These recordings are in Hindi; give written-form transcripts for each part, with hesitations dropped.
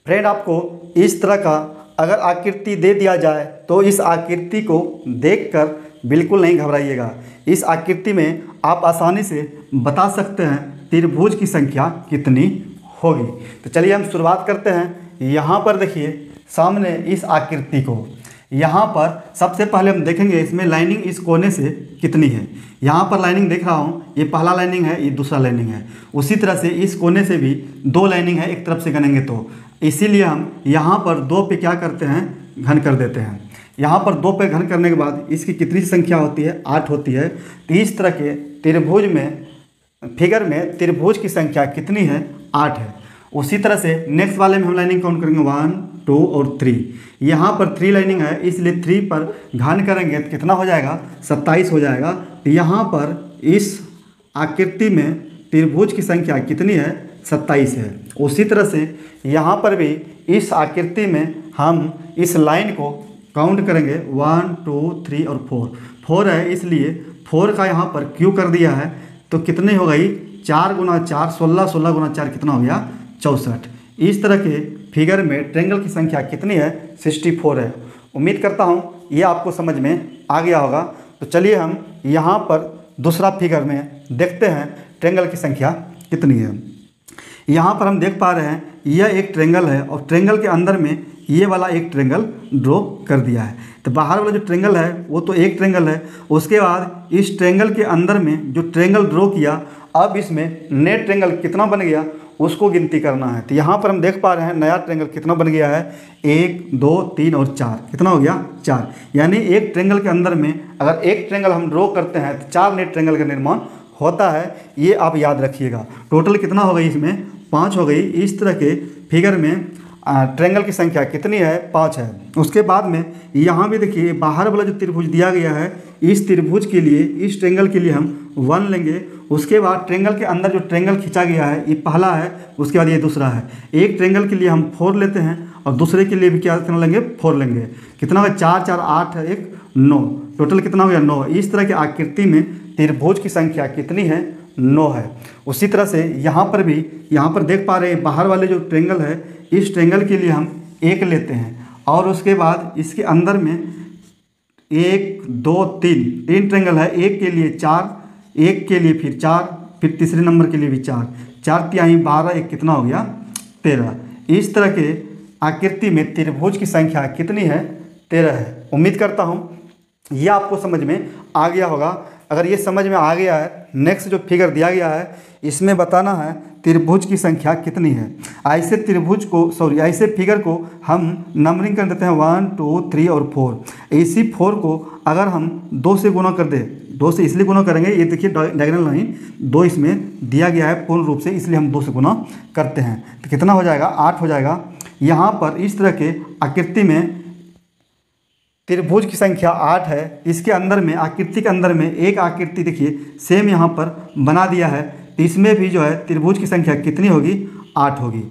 फ्रेंड आपको इस तरह का अगर आकृति दे दिया जाए तो इस आकृति को देखकर बिल्कुल नहीं घबराइएगा। इस आकृति में आप आसानी से बता सकते हैं त्रिभुज की संख्या कितनी होगी। तो चलिए हम शुरुआत करते हैं। यहाँ पर देखिए सामने इस आकृति को, यहाँ पर सबसे पहले हम देखेंगे इसमें लाइनिंग इस कोने से कितनी है। यहाँ पर लाइनिंग देख रहा हूँ, ये पहला लाइनिंग है, ये दूसरा लाइनिंग है। उसी तरह से इस कोने से भी 2 लाइनिंग है, एक तरफ से गनेंगे तो इसीलिए हम यहाँ पर 2 पे क्या करते हैं, घन कर देते हैं। यहाँ पर 2 पे घन करने के बाद इसकी कितनी संख्या होती है, 8 होती है। तो इस तरह के त्रिभुज में, फिगर में त्रिभुज की संख्या कितनी है, 8 है। उसी तरह से नेक्स्ट वाले में हम लाइनिंग काउंट करेंगे 1 2 और 3। यहाँ पर 3 लाइनिंग है, इसलिए 3 पर घन करेंगे तो कितना हो जाएगा, 27 हो जाएगा। तो यहाँ पर इस आकृति में त्रिभुज की संख्या कितनी है, 27 है। उसी तरह से यहाँ पर भी इस आकृति में हम इस लाइन को काउंट करेंगे 1 2 3 और 4 है, इसलिए 4 का यहाँ पर क्यू कर दिया है। तो कितने हो गई, 4 गुना 4 16, 16 गुना 4 कितना हो गया, 64। इस तरह के फिगर में ट्रायंगल की संख्या कितनी है, 64 है। उम्मीद करता हूँ ये आपको समझ में आ गया होगा। तो चलिए हम यहाँ पर दूसरा फिगर में देखते हैं ट्रायंगल की संख्या कितनी है। यहाँ पर हम देख पा रहे हैं यह एक ट्रायंगल है और ट्रायंगल के अंदर में ये वाला एक ट्रायंगल ड्रॉ कर दिया है। तो बाहर वाला जो ट्रायंगल है वो तो एक ट्रायंगल है। उसके बाद इस ट्रायंगल के अंदर में जो ट्रायंगल ड्रॉ किया, अब इसमें नेट ट्रायंगल कितना बन गया उसको गिनती करना है। तो यहाँ पर हम देख पा रहे हैं नया ट्रायंगल कितना बन गया है, 1 2 3 और 4। कितना हो गया, 4। यानी एक ट्रायंगल के अंदर में अगर एक ट्रायंगल हम ड्रॉ करते हैं तो 4 नेट ट्रायंगल का निर्माण होता है। ये आप याद रखिएगा। टोटल कितना हो गई, इसमें 5 हो गई। इस तरह के फिगर में ट्रायंगल की संख्या कितनी है, 5 है। उसके बाद में यहाँ भी देखिए बाहर वाला जो त्रिभुज दिया गया है, इस त्रिभुज के लिए, इस ट्रायंगल के लिए हम 1 लेंगे। उसके बाद ट्रायंगल के अंदर जो ट्रायंगल खींचा गया है ये पहला है, उसके बाद ये दूसरा है। एक ट्रायंगल के लिए हम 4 लेते हैं और दूसरे के लिए भी क्या कितना लेंगे, 4 लेंगे। कितना होगा, 4 4 8 है, 1 9। टोटल कितना हो गया, 9। इस तरह की आकृति में त्रिभुज की संख्या कितनी है, 9 है। उसी तरह से यहाँ पर भी, यहाँ पर देख पा रहे हैं बाहर वाले जो ट्रायंगल है, इस ट्रायंगल के लिए हम 1 लेते हैं और उसके बाद इसके अंदर में 1 2 3 ट्रायंगल है। एक के लिए 4, एक के लिए फिर 4, फिर तीसरे नंबर के लिए भी 4, 4 तिहाई 12, एक कितना हो गया, 13। इस तरह के आकृति में त्रिभुज की संख्या कितनी है, 13 है। उम्मीद करता हूँ यह आपको समझ में आ गया होगा। अगर ये समझ में आ गया है, नेक्स्ट जो फिगर दिया गया है इसमें बताना है त्रिभुज की संख्या कितनी है। ऐसे त्रिभुज को ऐसे फिगर को हम नंबरिंग कर देते हैं 1 2 3 और 4। इसी 4 को अगर हम 2 से गुना कर दें, 2 से इसलिए गुना करेंगे, ये देखिए डायगोनल लाइन 2 इसमें दिया गया है पूर्ण रूप से, इसलिए हम 2 से गुना करते हैं। तो कितना हो जाएगा, 8 हो जाएगा। यहाँ पर इस तरह के आकृति में त्रिभुज की संख्या 8 है। इसके अंदर में, आकृति के अंदर में एक आकृति देखिए सेम यहाँ पर बना दिया है। तो इसमें भी जो है त्रिभुज की संख्या कितनी होगी, 8 होगी।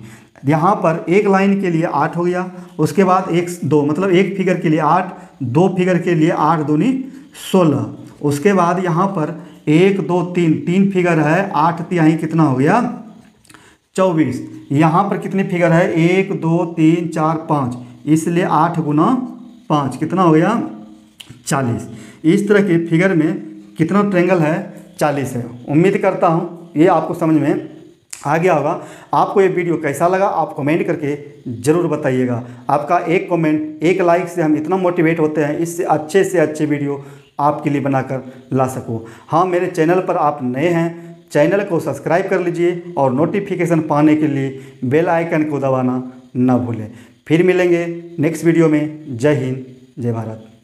यहाँ पर एक लाइन के लिए 8 हो गया। उसके बाद 1 2 मतलब एक फिगर के लिए 8, 2 फिगर के लिए 8 दूनी 16। उसके बाद यहाँ पर 1 2 3 फिगर है, 8 तिहाई कितना हो गया, 24। यहाँ पर कितनी फिगर है, 1 2 3 4 5, इसलिए 8 गुना 5 कितना हो गया, 40। इस तरह के फिगर में कितना ट्रायंगल है, 40 है। उम्मीद करता हूँ ये आपको समझ में आ गया होगा। आपको ये वीडियो कैसा लगा आप कमेंट करके ज़रूर बताइएगा। आपका एक कमेंट, एक लाइक से हम इतना मोटिवेट होते हैं, इससे अच्छे वीडियो आपके लिए बनाकर ला सकूँ। हाँ, मेरे चैनल पर आप नए हैं, चैनल को सब्सक्राइब कर लीजिए और नोटिफिकेशन पाने के लिए बेल आइकन को दबाना ना भूलें। फिर मिलेंगे नेक्स्ट वीडियो में। जय हिंद, जय भारत।